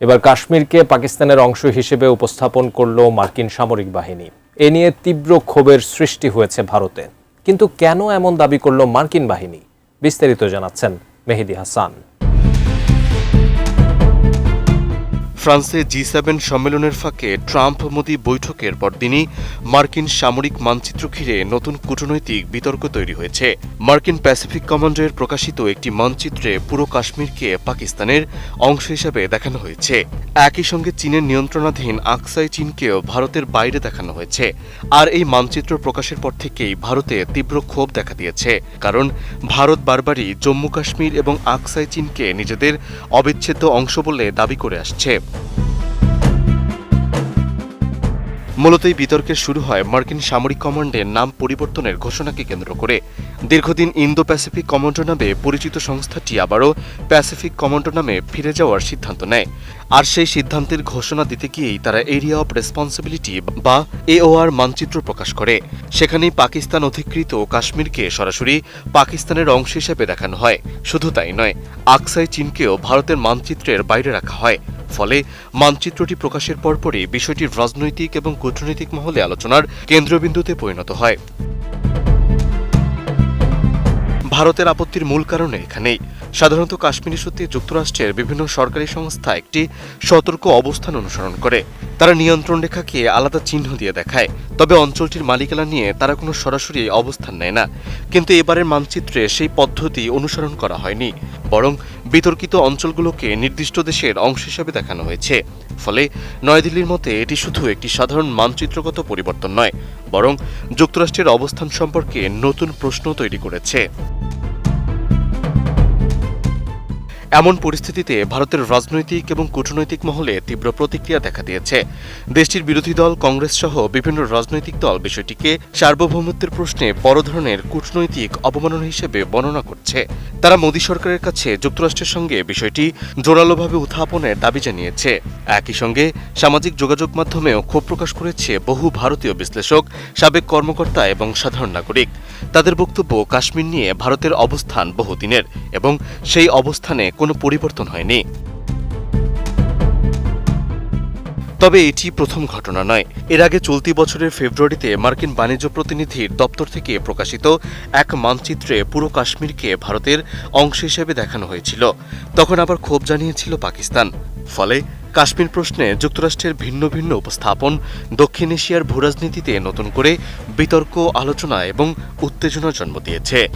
এবার কাশ্মীরকে পাকিস্তানের অংশ হিসেবে উপস্থাপন করল মার্কিন সামরিক বাহিনী। এ নিয়ে তীব্র ক্ষোভের সৃষ্টি হয়েছে ভারতে। কিন্তু কেন এমন দাবি করল মার্কিন বাহিনী? বিস্তারিত জানাচ্ছেন মেহেদী হাসান। ফ্রান্সে G7 সম্মেলনের ফাঁকে ট্রাম্প মোদি বৈঠকের পরদিনই মার্কিন সামরিক মানচিত্র ঘিরে নতুন কূটনৈতিক বিতর্ক তৈরি হয়েছে। মার্কিন প্যাসিফিক কমান্ডের প্রকাশিত একটি মানচিত্রে পুরো কাশ্মীরকে পাকিস্তানের অংশ হিসেবে দেখানো হয়েছে। একই সঙ্গে চীনের নিয়ন্ত্রণাধীন আকসাই চীনকেও ভারতের বাইরে দেখানো হয়েছে। আর এই মানচিত্র প্রকাশের পর থেকেই ভারতে তীব্র ক্ষোভ দেখা দিয়েছে, কারণ ভারত বারবারই জম্মু কাশ্মীর এবং আকসাই চীনকে নিজেদের অবিচ্ছেদ্য অংশ বলে দাবি করে আসছে। মূলত এই বিতর্কের শুরু হয় মার্কিন সামরিক কমান্ডের নাম পরিবর্তনের ঘোষণাকে কেন্দ্র করে। দীর্ঘদিন ইন্দো প্যাসিফিক কমান্ডো নামে পরিচিত সংস্থাটি আবারও প্যাসিফিক কমান্ডো নামে ফিরে যাওয়ার সিদ্ধান্ত নেয়। আর সেই সিদ্ধান্তের ঘোষণা দিতে গিয়েই তারা এরিয়া অব রেসপন্সিবিলিটি বা AOR মানচিত্র প্রকাশ করে। সেখানেই পাকিস্তান অধিকৃত কাশ্মীরকে সরাসরি পাকিস্তানের অংশ হিসেবে দেখানো হয়। শুধু তাই নয়, আকসাই চীনকেও ভারতের মানচিত্রের বাইরে রাখা হয়। ফলে মানচিত্রটি প্রকাশের পরপরই বিষয়টি রাজনৈতিক এবং কূটনৈতিক মহলে আলোচনার কেন্দ্রবিন্দুতে পরিণত হয়। ভারতের আপত্তির মূল কারণ এখানেই। সাধারণত কাশ্মীর ইস্যুতে যুক্তরাষ্ট্রের বিভিন্ন সরকারি সংস্থা একটি সতর্ক অবস্থান অনুসরণ করে। তারা নিয়ন্ত্রণ রেখাকে আলাদা চিহ্ন দিয়ে দেখায়, তবে অঞ্চলটির মালিকানা নিয়ে তারা কোনো সরাসরি অবস্থান নেয় না। কিন্তু এবারের মানচিত্রে সেই পদ্ধতি অনুসরণ করা হয়নি, বরং বিতর্কিত অঞ্চলগুলোকে নির্দিষ্ট দেশের অংশ হিসেবে দেখানো হয়েছে। ফলে নয়াদিল্লির মতে এটি শুধু একটি সাধারণ মানচিত্রগত পরিবর্তন নয়, বরং যুক্তরাষ্ট্রের অবস্থান সম্পর্কে নতুন প্রশ্ন তৈরি করেছে। এমন পরিস্থিতিতে ভারতের রাজনৈতিক এবং কূটনৈতিক মহলে তীব্র প্রতিক্রিয়া দেখা দিয়েছে। দেশটির বিরোধী দল কংগ্রেস সহ বিভিন্ন রাজনৈতিক দল বিষয়টিকে সার্বভৌমত্বের প্রশ্নে বড় ধরনের কূটনৈতিক অবমাননা হিসেবে বর্ণনা করছে। তারা মোদী সরকারের কাছে যুক্তরাষ্ট্রের সঙ্গে বিষয়টি জোরালোভাবে উত্থাপনের দাবি জানিয়েছে। একই সঙ্গে সামাজিক যোগাযোগ মাধ্যমেও ক্ষোভ প্রকাশ করেছে বহু ভারতীয় বিশ্লেষক, সাবেক কর্মকর্তা এবং সাধারণ নাগরিক। তাদের বক্তব্য, কাশ্মীর নিয়ে ভারতের অবস্থান বহুদিনের এবং সেই অবস্থানে কোনো পরিবর্তন হয়নি। তবে এটি প্রথম ঘটনা নয়। এর আগে চলতি বছরের ফেব্রুয়ারিতে মার্কিন বাণিজ্য প্রতিনিধির দপ্তর থেকে প্রকাশিত এক মানচিত্রে পুরো কাশ্মীরকে ভারতের অংশ হিসেবে দেখানো হয়েছিল। তখন আবার ক্ষোভ জানিয়েছিল পাকিস্তান। ফলে কাশ্মীর প্রশ্নে যুক্তরাষ্ট্রের ভিন্ন ভিন্ন উপস্থাপন দক্ষিণ এশিয়ার ভূরাজনীতিতে নতুন করে বিতর্ক, আলোচনা এবং উত্তেজনার জন্ম দিয়েছে।